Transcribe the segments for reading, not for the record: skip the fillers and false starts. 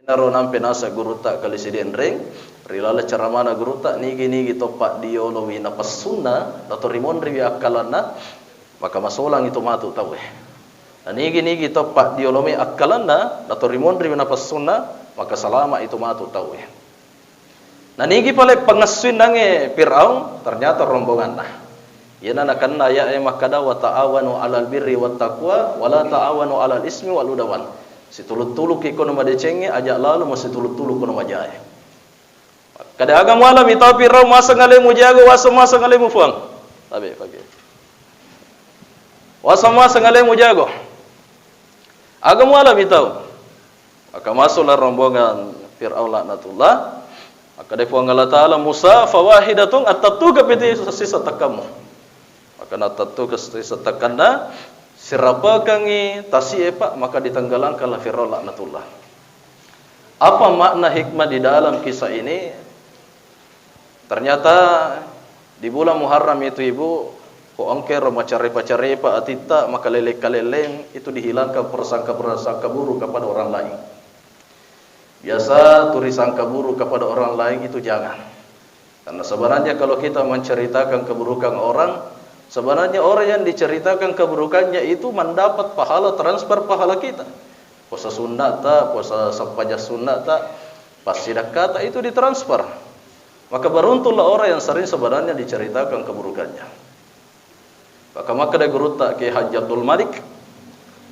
naro nampe nasa guru tak kali sidin ring rilala cara mana guru tak nigi topak diolowi na pasuna atau rimon riwi akalana maka masolang itu matu tahu nigi topak diolowi akalana atau rimon riwi na pasuna maka salama itu matu tahu nigi pale pengaswin nange Fir'aun ternyata rombongan yana nakanna ya makada wa ta'awanu 'alal birri wat taqwa wa la ta'awanu 'alal ismi wal udwan. Situlut-tuluk ikono madecenge ajak lalu masih tuluk-tuluk kono majae. Kada agam wala mitapi raw masa ngale mu jago wasa masa ngale mu fuang. Tabe pagi. Wasa masa ngale mu jago. Agam wala mitau. Maka masuklah rombongan Fir'aun laknatullah. Maka defuang Allah Ta'ala Musa fawahidatun atatu kapiti sisa takamu. Maka natatu sisa takana sirapa kangi tasi epak maka ditenggelamkanlah Fir'aun laknatullah. Apa makna hikmah di dalam kisah ini? Ternyata di bulan Muharram itu ibu ko angker macare-pacare pa atita maka lelek-kaleleng itu dihilangkan persangka-persangka buruk kepada orang lain. Biasa turi sangka buruk kepada orang lain itu jangan. Karena sebenarnya kalau kita menceritakan keburukan orang, sebenarnya orang yang diceritakan keburukannya itu mendapat pahala transfer pahala kita. Puasa sunat tak, puasa sampajah sunat tak, pas sidak kata itu ditransfer. Maka beruntunglah orang yang sering sebenarnya diceritakan keburukannya. Maka dari guru tak Kiai Haji Abdul Malik,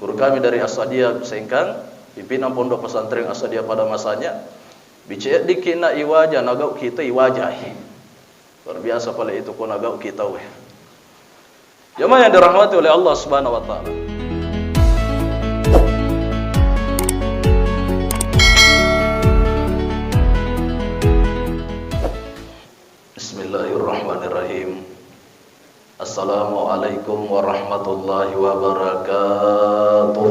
guru kami dari Asadiyah Sengkang, pimpinan pondok pesantren Asadiyah pada masanya, bicara dikina iwajah nagau kita iwajahi. Luar biasa pada itu ko nagau kita weh. Jemaah yang dirahmati oleh Allah Subhanahu wa taala. Bismillahirrahmanirrahim. Assalamualaikum warahmatullahi wabarakatuh.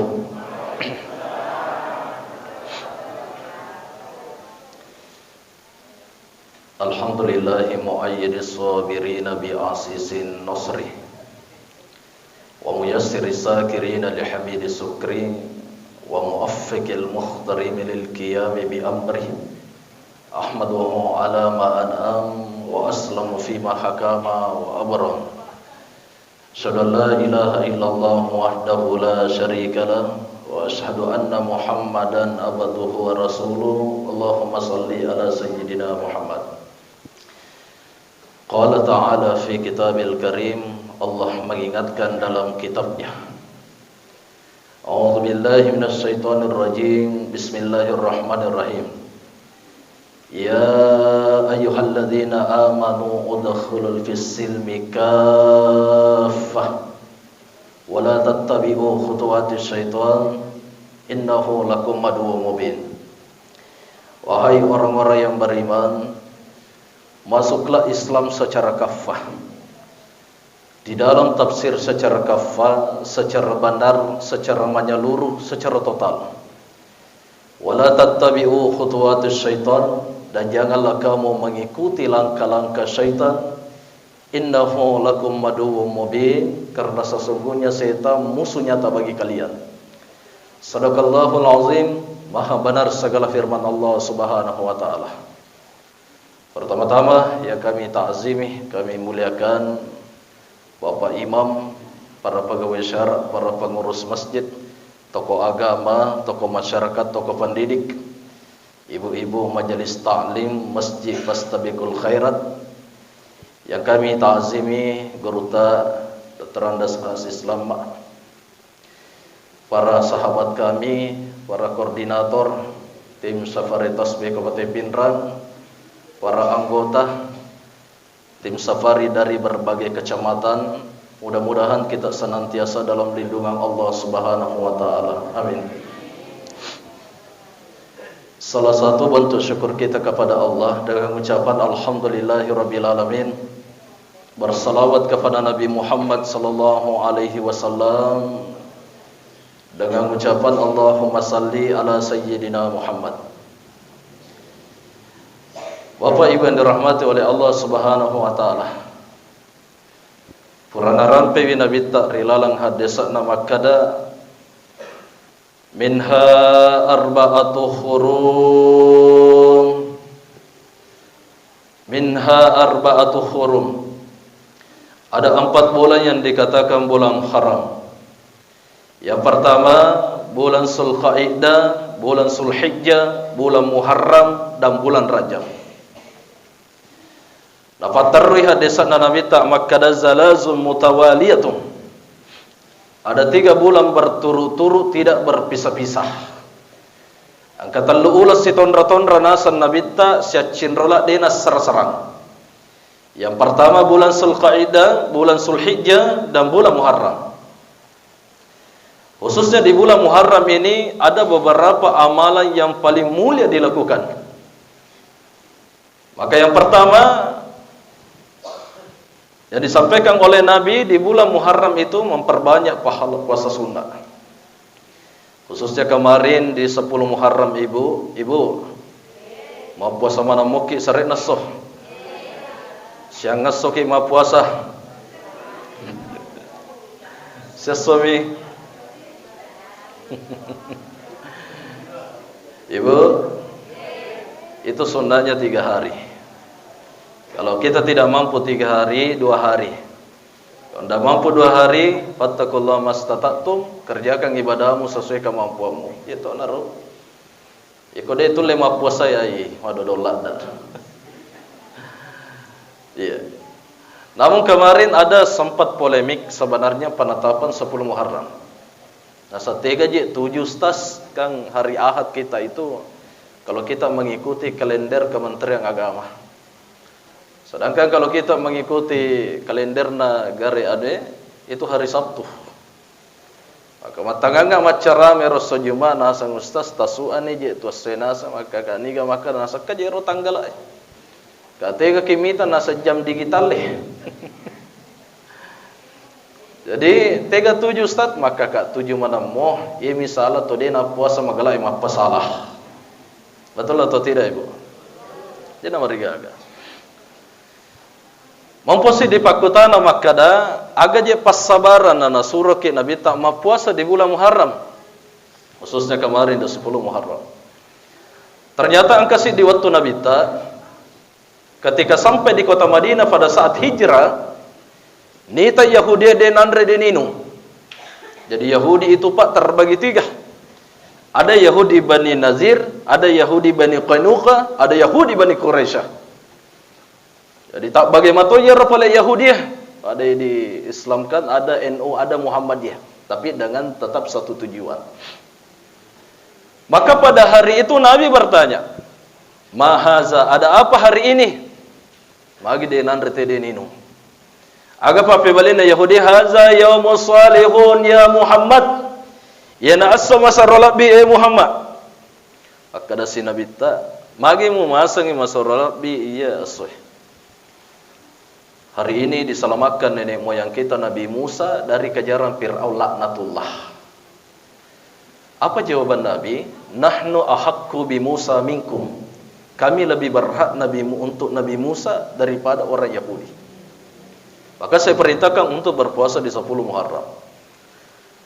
Alhamdulillahi muayyidis sabirina bi asisin nasri wa muyassiris sakirina li hamidi sukri wa muwaffiqil mukhtarim lil qiyam bi amri ahmadu ala ma an'am wa aslamu fi ma hakama wa abram asyhadu an la ilaha illallah wahdahu la syarika lah wa asyhadu anna muhammadan abduhu wa rasuluh. Allahumma salli ala sayyidina Muhammad. Qala ta'ala fi kitabil karim, Allah mengingatkan dalam kitabnya, A'udzu billahi minasy syaithanir rajim. Bismillahirrahmanirrahim. Ya ayyuhalladzina amanu udkhulul fis-silmi kaffah wa la tattabi'u khutuwatis syaitan innahu lakum aduwwum mubin. Wahai orang-orang yang beriman, masuklah Islam secara kaffah. Di dalam tafsir secara kaffah, secara benar, secara menyeluruh, secara total. Wala tattabi'u khutuwatis syaitan, dan janganlah kamu mengikuti langkah-langkah syaitan. Innahu lakum aduwwum mubin, karena sesungguhnya syaitan musuh nyata bagi kalian. Shadaqallahul azim, maha benar segala firman Allah Subhanahu wa taala. Pertama-tama yang kami ta'zimi, kami muliakan Bapak Imam, para pegawai syara, para pengurus masjid, tokoh agama, tokoh masyarakat, tokoh pendidik, ibu-ibu majelis ta'lim Masjid Fastabiqul Khairat, yang kami ta'zimi Guruta Dr. Andas Islam, para sahabat kami, para koordinator tim Safari Tasbih Kabupaten Pindrang, para anggota tim safari dari berbagai kecamatan, mudah-mudahan kita senantiasa dalam lindungan Allah Subhanahu wa taala. Amin. Salah satu bentuk syukur kita kepada Allah dengan ucapan alhamdulillahirabbil alamin, bersalawat kepada Nabi Muhammad sallallahu alaihi wasallam dengan ucapan Allahumma salli ala sayyidina Muhammad. Bapak Ibu yang dirahmati oleh Allah Subhanahu wa taala. Purana rampe wina bitta rilalang hadesana makada Minha arba'atu hurum. Minha arba'atu hurum. Ada 4 bulan yang dikatakan bulan haram. Yang pertama, bulan Zulqa'dah, bulan Zulhijjah, bulan Muharram, dan bulan Rajab. Dapat terlihat hadisan Nabi tak makkada zalazun mutawaliyatun. Ada 3 bulan berturut-turut tidak berpisah-pisah. Angkatan luulas si tondra-tondra nasan Nabi tak siacinrola dinas serang. Yang pertama bulan Zulqa'dah, bulan Zulhijjah, dan bulan Muharram. Khususnya di bulan Muharram ini ada beberapa amalan yang paling mulia dilakukan. Maka yang pertama yang disampaikan oleh Nabi di bulan Muharram itu memperbanyak pahala puasa sunnah. Khususnya kemarin di 10 Muharram ibu mau puasa mana muki sare nasoh. Siang ngasoki mau puasa. Sesuami Ibu, itu sunnahnya 3 hari. Kalau kita tidak mampu 3 hari, 2 hari. Kalau tidak mampu 2 hari, fattakullah mastata'tum, kerjakan ibadahmu sesuai kemampuanmu. Itu naruh. Ikut itu 5 puasa ya, waduh dolat. Iya. Namun kemarin ada sempat polemik sebenarnya penetapan 10 Muharram. Nah, setega je 7 stas kan hari Ahad kita itu kalau kita mengikuti kalender Kementerian Agama. Sedangkan kalau kita mengikuti kalender negara ade itu hari Sabtu. Maka matanganga macara meros sojuma nasang ustaz tasuan je tu senasa maka kaniga maka nasa kajero tanggal ay. Katega kimita nasa jam digital Jadi 37 ustaz maka kak 7 mana moh ye misalah to dena puasa magalai mapa salah. Betul atau tidak ibu? Jadi marigaga. Mamposi di pakutana makada aga je pas sabaran na suruh ke Nabi tak ma puasa di bulan Muharram. Khususnya kemarin di 10 Muharram. Ternyata angkasi di waktu Nabi tak ketika sampai di kota Madinah pada saat hijrah nita Yahudi dan Andre deninu. Jadi Yahudi itu pak terbagi 3. Ada Yahudi Bani Nazir, ada Yahudi Bani Qainuqa, ada Yahudi Bani Quraisy. Jadi tak bagaimana ya oleh Yahudi. Ada yang diislamkan, ada NU, ada Muhammadiyah, tapi dengan tetap satu tujuan. Maka pada hari itu Nabi bertanya, "Mahaza, ada apa hari ini?" Magi de Andre deninu. Aga pa pebalina Yahudi haza yaumus salihun ya Muhammad. Ya na'assa masarolabi Muhammad. Akada si Nabi ta magi mu masangi masarolabi iya asoy. Hari ini diselamatkan nenek moyang kita Nabi Musa dari kejaran Fir'aun laknatullah. Apa jawaban Nabi? Nahnu ahaqqu bi Musa minkum. Kami lebih berhak untuk Nabi Musa daripada orang Yahudi. Maka saya perintahkan untuk berpuasa di 10 Muharram.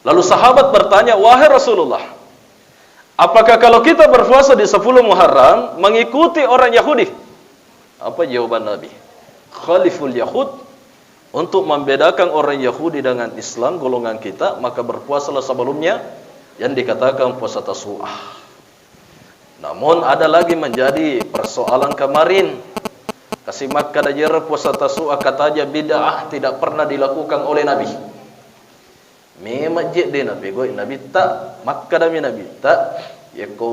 Lalu sahabat bertanya, "Wahai Rasulullah, apakah kalau kita berpuasa di 10 Muharram mengikuti orang Yahudi?" Apa jawaban Nabi? Khaliful Yahud, untuk membedakan orang Yahudi dengan Islam golongan kita, maka berpuasalah sebelumnya yang dikatakan puasa Tasu'ah. Namun ada lagi menjadi persoalan kemarin. Kasih maka dajer puasa Tasu'ah kata aja bid'ah tidak pernah dilakukan oleh Nabi. Memang je de Nabi goi Nabi tak maka dami Nabi tak ya ko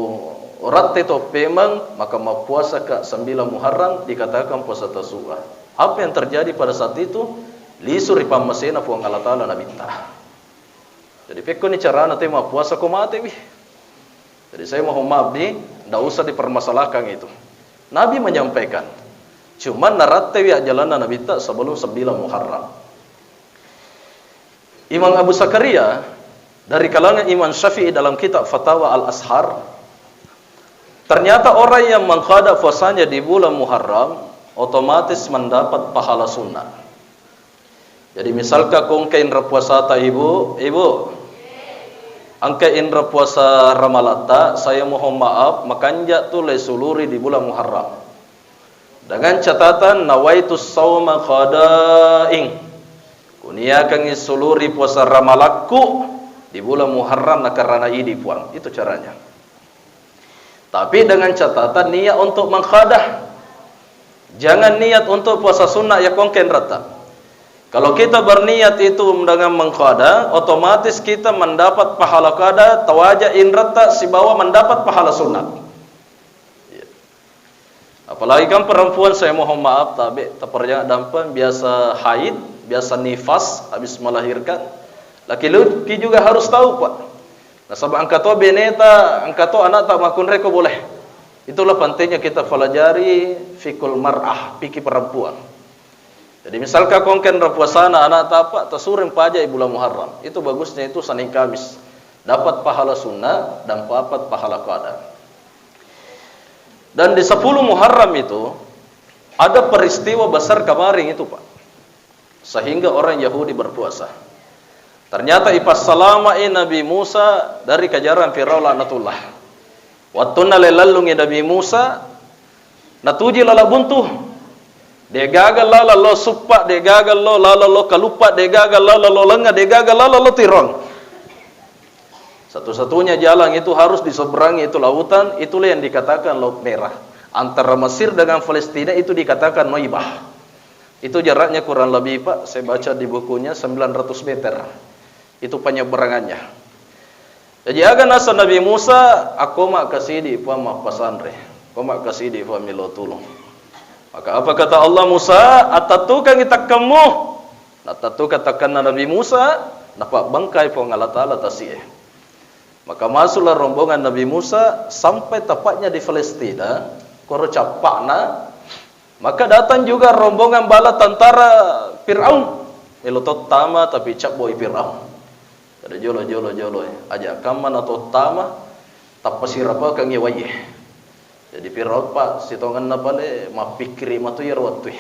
orat itu memang maka mau puasa ke 9 Muharram dikatakan puasa Tasu'ah. Apa yang terjadi pada saat itu? Lisuri pamasena puang Allah Ta'ala Nabi tak. Jadi peko ni cara nanti mau puasa ko mate wi. Jadi saya mohon maaf nih, tidak usah dipermasalahkan itu. Nabi menyampaikan. Cuma naratewi jalanan Nabi tak sebelum 9 Muharram. Imam Abu Zakaria dari kalangan Imam Syafi'i dalam kitab Fatawa Al-Ashar, ternyata orang yang mengqada puasanya di bulan Muharram otomatis mendapat pahala sunnah. Jadi misalkan kongkain repuasa ta ibu, angka indra puasa Ramalata, saya mohon maaf, makanja tu le suluri di bulan Muharram. Dengan catatan nawaitus sawma qada'ing. Kuniakan isuluri puasa Ramalakku di bulan Muharram nak karena idi puang. Itu caranya. Tapi dengan catatan niat untuk mengkhadah. Jangan niat untuk puasa sunnah ya kongken rata. Kalau kita berniat itu dengan mengqada, otomatis kita mendapat pahala qada, tawaja inrata si bawah mendapat pahala sunat. Ya. Apalagi kan perempuan, saya mohon maaf tapi terperjang dampan biasa haid, biasa nifas habis melahirkan. Laki-laki juga harus tahu, Pak. Nah, sebab angkato beneta, angkato anak tak makun reko boleh. Itulah pentingnya kita pelajari fikul mar'ah, fikih perempuan. Jadi misalkan kongken puasana anak tapak tasuring pajak bulan Muharram. Itu bagusnya itu Senin Kamis. Dapat pahala sunnah dan dapat pahala qada. Dan di 10 Muharram itu ada peristiwa besar kemarin itu, Pak. Sehingga orang Yahudi berpuasa. Ternyata ipas salamai Nabi Musa dari kejaran Firaun laknatullah. Wattuna lelalungi Nabi Musa natuji lala buntuh. Dia gagal lala lo supak, dia gagal lo lala lo kalupa, dia gagal lala lo lengah, dia gagal lala lo tirong. Satu-satunya jalan itu harus diseberangi itu lautan, itulah yang dikatakan Laut Merah. Antara Mesir dengan Palestina itu dikatakan Noibah. Itu jaraknya kurang lebih, Pak, saya baca di bukunya 900 meter. Itu penyeberangannya. Jadi agan asa Nabi Musa, aku mak kasih di pamah pasandre. Aku mak kasih di pamilo tulung. Maka apa kata Allah Musa? Atatu kang itakamu. Atatu katakan Nabi Musa, nampak bangkai po Allah Taala tasih. Maka masuklah rombongan Nabi Musa sampai tepatnya di Palestina, koro capakna. Maka datang juga rombongan bala tentara Firaun. Elotot tama tapi cap boy Firaun. Ada jolo ajak kaman atau tama tapasirapa kang yewaye. Jadi Firaun Pak sitongan na pale mapikri matuyar wattu.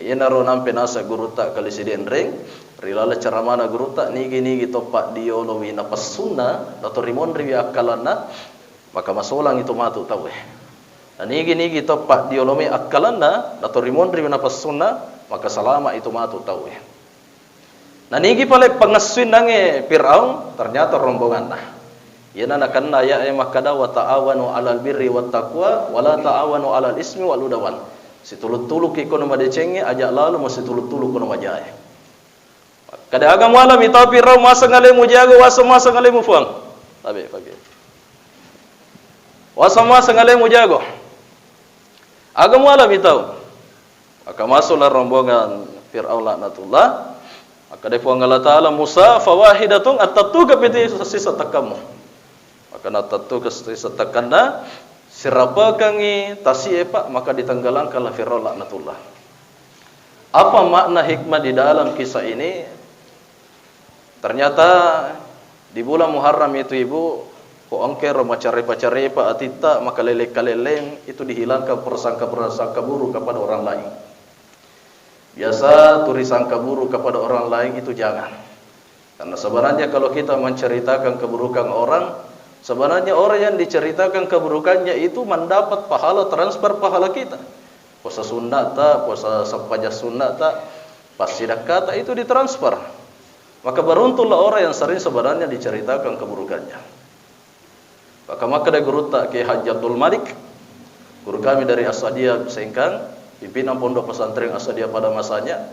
Yenaro nampe nasa guruta kali sidin ring rilala caramana guruta nigi topak diolo wi napas sunna dato rimon riwi akalana maka masolang itu matu tawe. Dan nigi topak diolo mi akalana dato rimon riwi napas sunna maka salama itu matu tawe. Nah nigi pale pengaswin nange Firaun ternyata rombongan nah. Yana nakan ya makada wa ta'awanu 'alal birri wat taqwa wa la ta'awanu 'alal ismi wal udwan. Situlut-tuluk ikono madecenge ajak lalu mesti tulut-tuluk kono majae. Kada agam wala mitapi raw masa ngale mujago wasa masa ngale mufuang. Tabe pagi. Wasa masa ngale mujago. Agam wala mitau. Maka masuklah rombongan Firaun laknatullah. Maka defuang Allah Taala Musa fawahidatun atatu kapiti sisa takamu. Maka natatu kesetakanna sirapa kangi tasi Pak maka ditenggelamkanlah Firaun laknatullah. Apa makna hikmah di dalam kisah ini? Ternyata di bulan Muharram itu Ibu ko angker macare-pacare Pak atita maka leleng-kaleleng itu dihilangkan prasangka-prasangka buruk kepada orang lain. Biasa turi sangka buruk kepada orang lain itu jangan. Karena sebenarnya kalau kita menceritakan keburukan orang, sebenarnya orang yang diceritakan keburukannya itu mendapat pahala transfer pahala kita. Puasa sunnata, puasa sampajah sunnata, pas sidakata itu ditransfer. Maka beruntunglah orang yang sering sebenarnya diceritakan keburukannya. Maka ada guru tak Ki Haji Abdul Malik, guru kami dari Asadiyah Sengkang, pimpinan pondok pesantren Asadiyah pada masanya,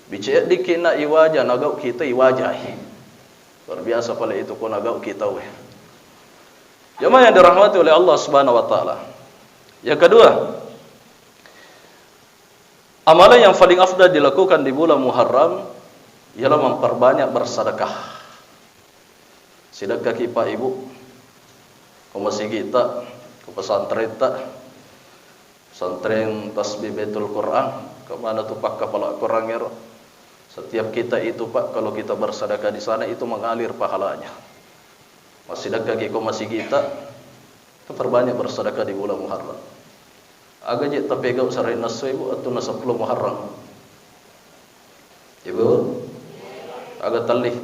bicara dikina iwaja nagau kita iwajah. Luar biasa pada itu ko nagau kita weh. Jemaah yang dirahmati oleh Allah Subhanahu wa taala. Yang kedua, amalan yang paling afdal dilakukan di bulan Muharram ialah memperbanyak bersedekah. Sedekah kita Ibu, ke masjid kita, ke pesantren kita, pesantren tasbih Baitul Quran, ke mana tu pak kepala Quran ya. Setiap kita itu Pak kalau kita bersedekah di sana itu mengalir pahalanya. Sedekah ke masjid kita perbanyak bersedekah di bulan Muharram. Agak je terpegang sarai nasu Ibu atau nas 10 Muharram. Ibu agak talih.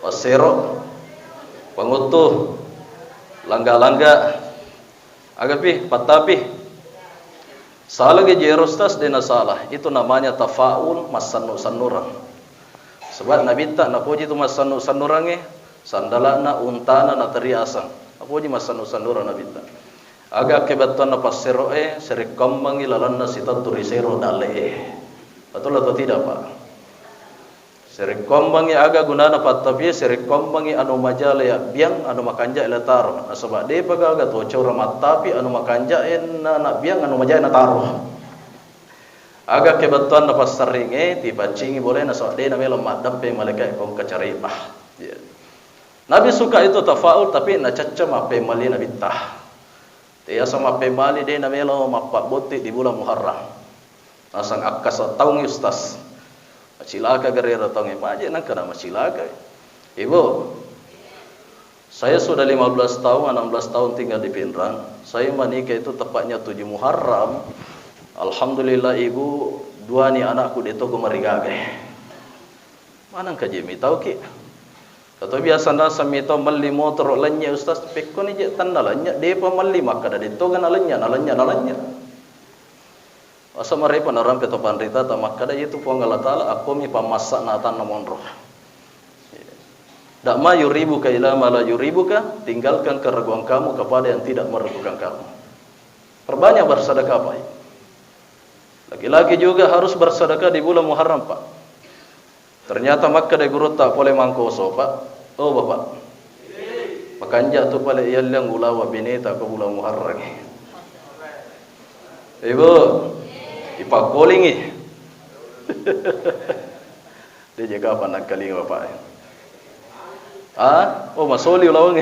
pasero, pengutuh, langga-langga, agapi, patapi. Salah ke jerostas dena salah. Itu namanya tafaul masanu-sanuran. Sebab Nabi tak nak puji tu masanu-sanurange, sandalana untana na teriasan. Puji masanu-sanuran Nabi tak. Aga kebetulan na pasero serik kambangi lalanna sita turisero dale. Betul atau tidak Pak? Serik kambangi aga gunana patapi serik kambangi anu majale ya biang anu makanja elatar. Sebab de pagaga tu cora matapi anu makanja na biang anu majale na taruh. Aga kebetulan na pasaringe tiba cingi boleh na sebab de na melo madampe malaikat kom kacaripah. Ya. Nabi suka itu tafaul tapi na cacca mape mali Nabi tah. Dia sama pemali de na melo mapak boti di bulan Muharram. Nasang akas taung ustaz. Macilaka gerera taung maje nang kana macilaka. Ibu, saya sudah 15 tahun, 16 tahun tinggal di Pinrang. Saya menikah itu tepatnya 7 Muharram. Alhamdulillah ibu, dua ni anakku di toko marigage. Manang ka jemi tahu ki? Kata biasa nasa mito mali motor lanya ustaz pekko ni je tanda lanya depa mali maka da dito kan lanya. Asa mare panaram peto panrita ta maka da itu puang Allah taala aku mi pamassa na tan monro. Dak ma yuribuka ila ma la yuribuka, tinggalkan keraguan kamu kepada yang tidak meragukan kamu. Perbanyak bersedekah Pak. Laki-laki juga harus bersedekah di bulan Muharram Pak. Ternyata Makkah de guru tak boleh mangkoso Pak. Oh Bapak. Makanja tu pala iyalang ulawa bineta ke bulan Muharram. Ibu, ipakolingi. Dia jaga apa nak kali Bapak. Oh masoli ulawang.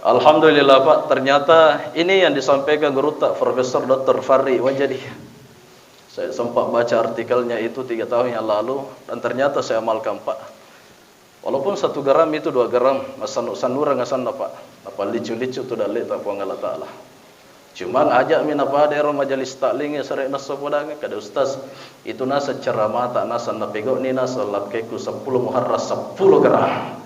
Alhamdulillah Pak, ternyata ini yang disampaikan guru tak Profesor Dr. Fari Wajadi. Saya sempat baca artikelnya itu 3 tahun yang lalu dan ternyata saya amalkan Pak. Walaupun 1 gram itu 2 gram, sanura ngasan Pak. Apa licu-licu tu dalil tak puang Allah Taala. Cuman ajak min apa daerah majelis taklim ya sare nas podang kada ustaz. Itu nasa ceramah tak nasa napego ni nasa lakeku 10 Muharram 10 gram.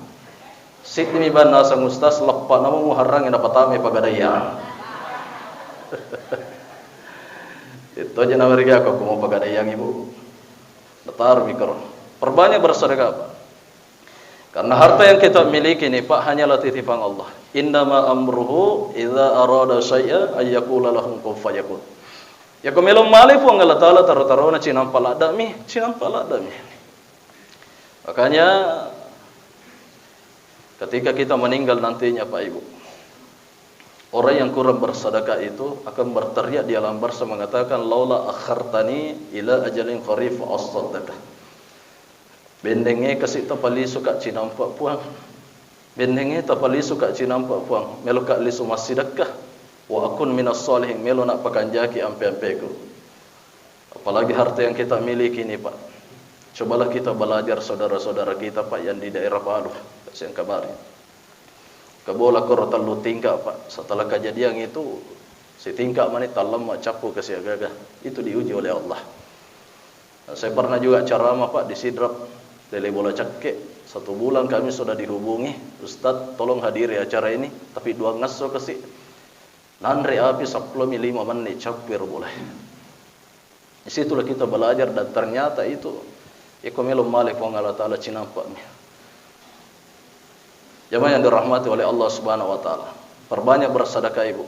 Sit mi ban nasa ustaz lepa nama Muharram yang dapat tame pagadaya. Itu aja nama mereka aku mau pakai yang ibu. Letar mikro. Perbanyak bersedekah Pak. Karena harta yang kita miliki ini Pak hanyalah titipan Allah. Innama amruhu idza arada syai'a ay yaqula lahu kun fayakun. Ya komelo mali pun Allah taala taru-taruna cinam paladami. Makanya ketika kita meninggal nantinya Pak Ibu, orang yang kurang bersedekah itu akan berteriak di alam barzah mengatakan laula akhartani ila ajalin qarib as-sadaqah. Bendenge kasih tapali suka cinampak puang. Bendenge tapali suka cinampak puang. Meluka li sumasidakah wa akun minas salihin melo nak pakanjaki ampe-ampeku. Apalagi harta yang kita miliki ini Pak. Cobalah kita belajar saudara-saudara kita Pak yang di daerah Palu, yang kemarin. Kabola koro talu tingkap Pak. Setelah kejadian itu si tingkap mani talam capu ke siagaga. Itu diuji oleh Allah. Saya pernah juga ceramah Pak di Sidrap Dele bola cakke. 1 bulan kami sudah dihubungi, Ustaz tolong hadiri acara ini, tapi 2 ngaso kasih. Nanre api 10 5 menit capir boleh. Di situlah kita belajar dan ternyata itu ikomelo malik wa Allah taala cinampaknya. Jemaah yang dirahmati oleh Allah Subhanahu wa taala. Perbanyak bersedekah Ibu.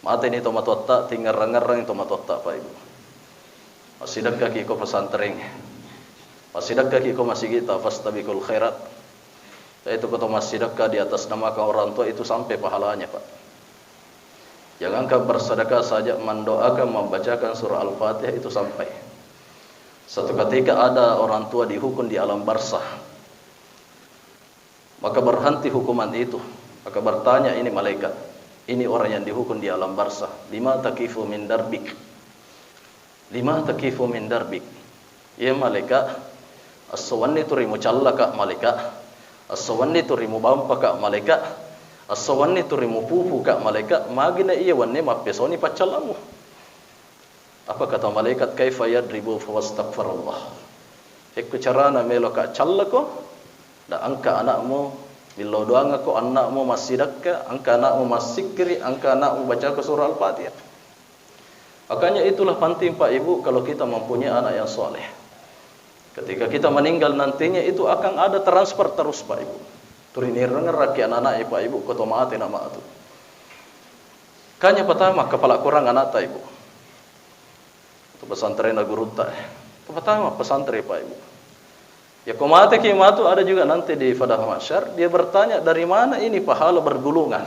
Mate ni tomat otak tinggal rangarang tomat otak Pak Ibu. Sedekah ki ko pesantren. Sedekah ki ko masih kita fastabiqul khairat. Itu ko sedekah di atas nama orang tua itu sampai pahalanya Pak. Jangankan bersedekah saja mendoakan membacakan surah Al-Fatihah itu sampai. Satu ketika ada orang tua dihukum di alam barzah. Maka berhenti hukuman itu. Maka bertanya ini malaikat. Ini orang yang dihukum di alam barzah. Lima takifu min darbik. Lima takifu min darbik. Ya malaikat. As-sawanni turimu callaka malaikat. As-sawanni turimu bampaka malaikat. As-sawanni turimu pupu ka malaikat. Magina iya wanne mapesoni pacalamu. Apa kata malaikat? Kaifa yadribu fawastaghfirullah. Hekku carana melo ka challa ko da angka anakmu milo doanga ko anakmu masjidakka, angka anakmu masikri, angka anakmu baca ke surah Al-Fatihah. Makanya itulah penting Pak Ibu kalau kita mempunyai anak yang soleh. Ketika kita meninggal nantinya itu akan ada transfer terus Pak Ibu. Turinirang rakyat anak Pak Ibu kotomate nama itu. Kanya pertama kepala kurang anak Ibu. Itu pesantren Agurutta. Itu pertama pesantren Pak Ibu. Ya komate kimatu ada juga nanti di Fadah Masyar, dia bertanya dari mana ini pahala bergulungan.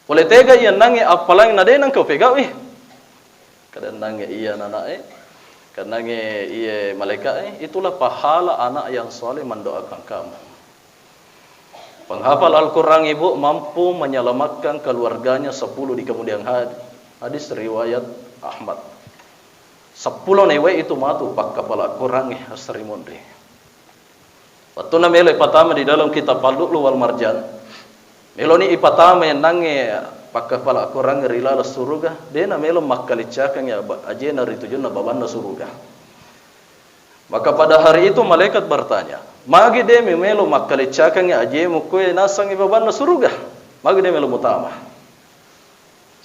Boleh tega iya nange apalang nade nang kau pegaw kadang nange iya nanae, kadang nange iya malaikat itulah pahala anak yang soleh mendoakan kamu. Penghafal Al-Quran Ibu mampu menyelamatkan keluarganya 10 di kemudian hari. Hadis riwayat Ahmad. 10 newe itu matu pak kepala Quran asri mondre. Waktu na melo pertama di dalam kitab Al-Lu'lu' wal Marjan. Melo ni ipatama yang nange pak kepala Quran rila la suruga, dena melo makkalicakan ya ajena ritujuna babanna suruga. Maka pada hari itu malaikat bertanya, magi de melo makkalicakan ya ajemu koe nasang babanna suruga. Magi de melo mutama.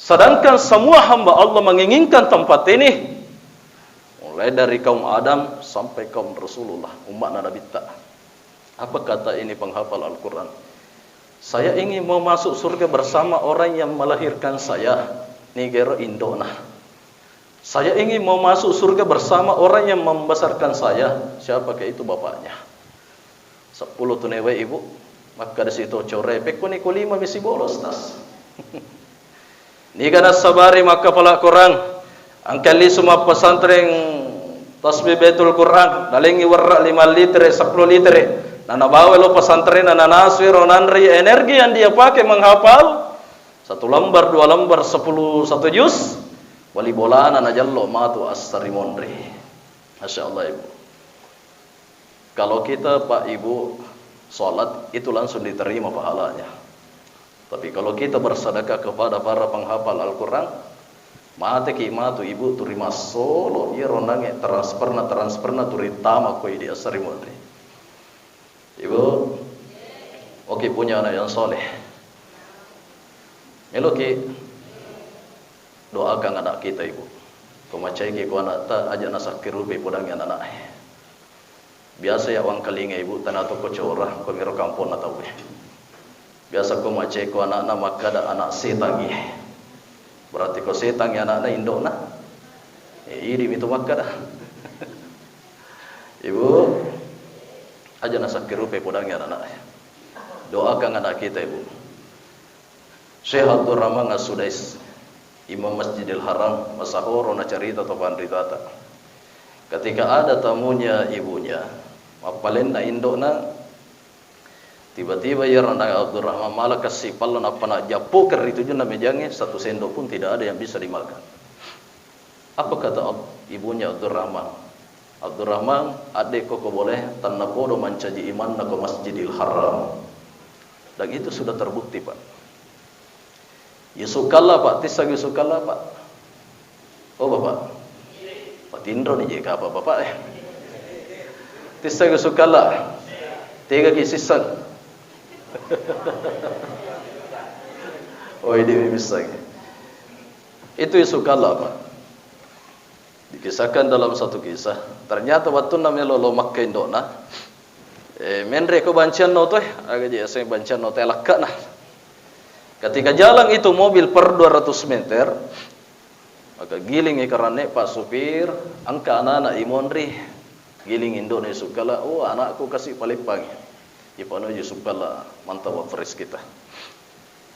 Sedangkan semua hamba Allah menginginkan tempat ini. Mulai dari kaum Adam sampai kaum Rasulullah, umat Nabi Ta. Apa kata ini penghafal Al-Quran? Saya ingin mau masuk surga bersama orang yang melahirkan saya. Nigero Indona. Saya ingin mau masuk surga bersama orang yang membesarkan saya. Siapakah itu bapaknya? 10 tunewe ibu. Maka di situ core peko ni kulima misi bolos tas. Nigana sabari maka pala Quran. Angkali semua pesantren tasbih Baitul Quran. Dalengi warra 5 liter, 10 liter. Nana bawa lo pesantren, nana naswir, nanri energi yang dia pakai menghafal 1 lembar, 2 lembar, 10, 1 juz. Wali bola nana jallo matu asari mondri. Masya Allah Ibu. Kalau kita Pak Ibu sholat itu langsung diterima pahalanya. Tapi kalau kita bersedekah kepada para penghafal Al-Quran, mate ki matu Ibu terima solo ia ronange transferna turitama koi di asari mondri. Ibu, oke punya anak yang soleh. Meloki doakan anak kita Ibu. Komacai ki ko anak ta aja nasak kirupi podang anak. Biasa ya wang kalinga Ibu tanato ko cora ko miro kampon atau biasa ko macai ko anak na makada anak setangi. Berarti ko setangi anak na indona. Ini itu makada. Ibu aja nasak kirupe podangnya anak. Doakan anak kita Ibu. Syekh Abdul Rahman As-Sudais, Imam Masjidil Haram, masahoro na cerita atau pandritata. Ketika ada tamunya ibunya, mapalin na indok na, tiba-tiba ya randang Abdul Rahman malah kasih palan apa nak japo itu je na mejangnya 1 sendok pun tidak ada yang bisa dimakan. Apa kata ibunya Abdul Rahman? Abdul Rahman, adik koko boleh tanah podo mancaji iman na ke Masjidil Haram. Dan itu sudah terbukti Pak. Yusukalla Pak, tisag Yusukalla Pak. Oh Bapak. Pak Tindro ni jika apa Bapak Tisag Yusukalla. 3 kisisan. Oh ini bisa. Itu Yusukalla Pak. Dikisahkan dalam satu kisah, ternyata waktu namanya lo Makkah Indona, menre ko bancian no toh, agak je saya bancian no telak nah. Ketika jalan itu mobil per 200 meter, maka giling ikarane Pak supir, angka anak imondri, giling Indonesia kala, oh anakku kasih palipang, ipano je sukala mantap fresh kita.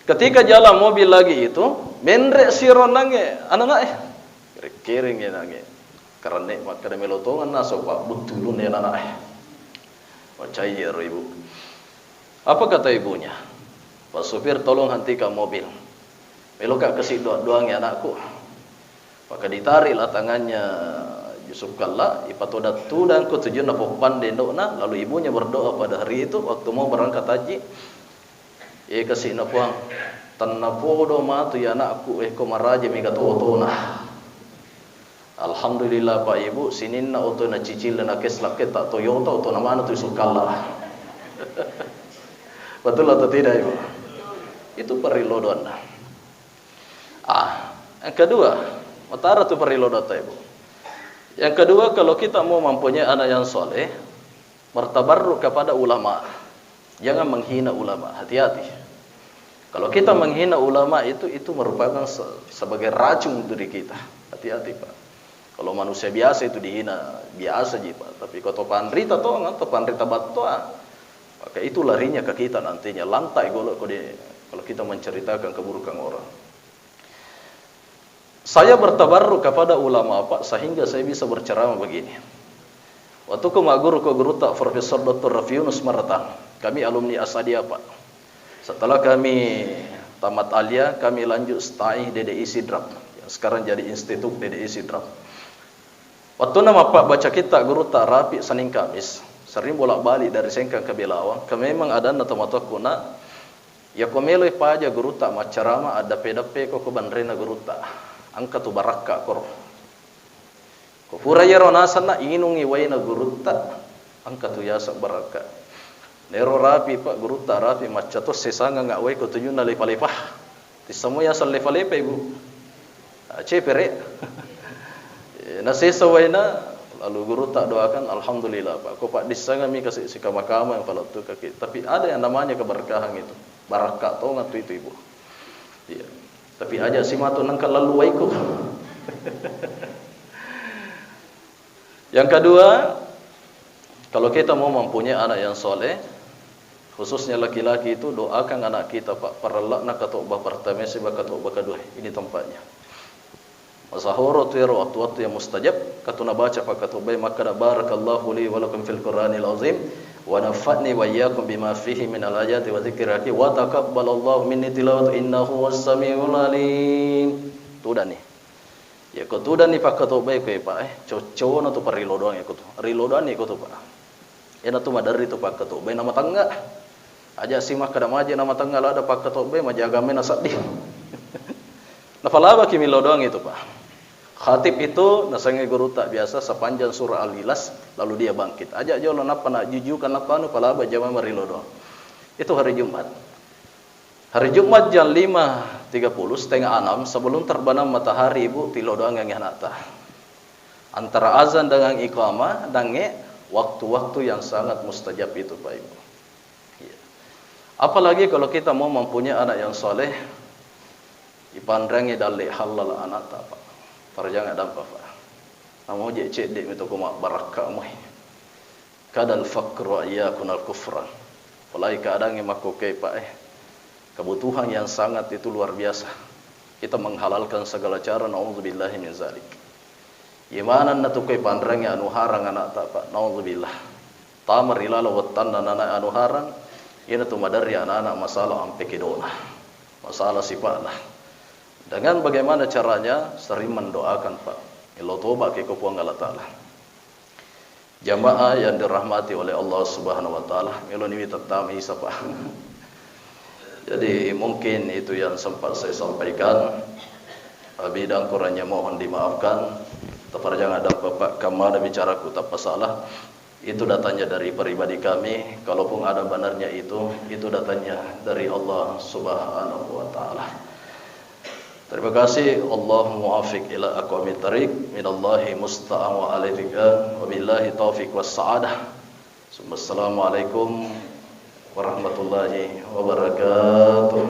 Ketika jalan mobil lagi itu, menre sironange anak kering ya nange karena maka ada melotongan naso Pak betulun ya anak macai ya Ibu. Apa kata ibunya? Pak supir tolong hentikan mobil. Melokak kasih doang ya anakku. Maka ditariklah tangannya Yusuf Kalla ipatoda tudang ko tujuan na popande ndona lalu ibunya berdoa pada hari itu waktu mau berangkat haji. Ia kasih na puang tanna podo matu ya anakku ko maraje mi gatotona. Alhamdulillah Pak Ibu, sinin na auto na cicil na keslak kita Toyota auto na mana tu sukalla. Betul atau tidak Ibu? Itu perilodoan. Yang kedua, matara tu perilodoan Ibu. Yang kedua, kalau kita mau mempunyai anak yang soleh, bertabarruk kepada ulama. Jangan menghina ulama, hati-hati. Kalau kita menghina ulama itu merupakan sebagai racun diri kita. Hati-hati Pak. Kalau manusia biasa itu dihina, biasa aja Pak. Tapi kalau pandrita toh, atau pandrita batoa, maka itu larinya ke kita nantinya. Lantai kalau kita menceritakan keburukan orang. Saya bertabarruk kepada ulama Pak, sehingga saya bisa berceramah begini. Waktu guru tak Profesor Dr. Rafi Yunus Marata, kami alumni Asadia Pak. Setelah kami tamat alia, kami lanjut STAI DDI Sidrap, yang sekarang jadi Institut DDI Sidrap. Waktu nama Pak baca kita guru tak Rapi Senin Kamis, sering bolak-balik dari Sengkang ke Belawang. Kami memang ada nata-mata kuna, ya komelo pa aja guru tak macarama ada pedape ko bandrena guru tak. Angka tu barakka kor. Ko pura ya ronasan na inungi waina guru tak, angka tu yasa barakka. Nero Rapi Pak guru tak Rapi macato sesanga ngak wai ko tuyun na lepa-lepah. Ti semua ya sal lepa-lepa Ibu. Cepere. Nasesa waina lalu guru tak doakan alhamdulillah Pak. Ko Pak disanga mi kasih sikama-kama yang falatu kaki. Tapi ada yang namanya keberkahan itu. Barakah tau ngatu itu Ibu. Iya. Tapi aja si matu nangkal lalu waiku. Yang kedua, kalau kita mau mempunyai anak yang soleh, khususnya laki-laki itu doakan anak kita Pak. Paralakna katobah pertama sebab katobah kedua. Ini tempatnya. Masahoro tu waktu-waktu yang mustajab. Katuna baca Pak katobah maka barakallahu li wa lakum fil Qur'anil azim. Wa nafa'ni wa iyyakum bima fihi min al-ayati wa dzikril hakim wa taqabbalallahu minni tilawat innahu was-sami'ul alim. Tu dah ni. Ya ko tu dah ni Pak katobah ko Pak cowo na tu parilo doang ya ko tu. Rilo doang ni ko tu Pak. Ya na tu madari tu Pak katobah nama tangga. Aja simak kada maje nama tangga la ada Pak katobah majaga mena sadih. Nafalaba kimilo doang itu Pak. Khatib itu nasangai guru tak biasa sepanjang surah Al-Ikhlas lalu dia bangkit. Ajak jolo napa nak jujukan napa nu palaba jama marilo doang. Itu hari Jumat. Hari Jumat jam 5.30 setengah 6 sebelum terbenam matahari Ibu tilo doang yang nata. Antara azan dengan iqamah dan waktu-waktu yang sangat mustajab itu Pak Ibu. Ya. Apalagi kalau kita mau mempunyai anak yang soleh, ipandangi dalil halal anak tak Pak. Para jangan ada apa Pak. Amo je cedek itu kuma barakah moi. Kadal faqru ayakunal kufra. Mulai keadaan yang makokai Pak kebutuhan yang sangat itu luar biasa. Kita menghalalkan segala cara naudzubillahi min zalik. Imanan natukai pandrangi anu harang anak tak Pak naudzubillah. Tamar ilala wattan anak anu harang ina tu madari anak masalah ampe kedona. Masalah sifatlah. Dengan bagaimana caranya sering mendoakan Pak. Ilo toba ke kepuang Allah Ta'ala. Jamaah yang dirahmati oleh Allah Subhanahu Wa Ta'ala. Ilo ni tetap isa Pak. Jadi mungkin itu yang sempat saya sampaikan. Bidang kurangnya mohon dimaafkan. Terperjang ada Bapak kamar bicaraku tak masalah. Itu datanya dari pribadi kami. Kalaupun ada benarnya itu datanya dari Allah Subhanahu Wa Ta'ala. Terima kasih. Allah muwafiq ila aqwamit thariq minallahi musta'an wa alaiika wa billahi taufiq was sa'adah. Assalamualaikum warahmatullahi wabarakatuh.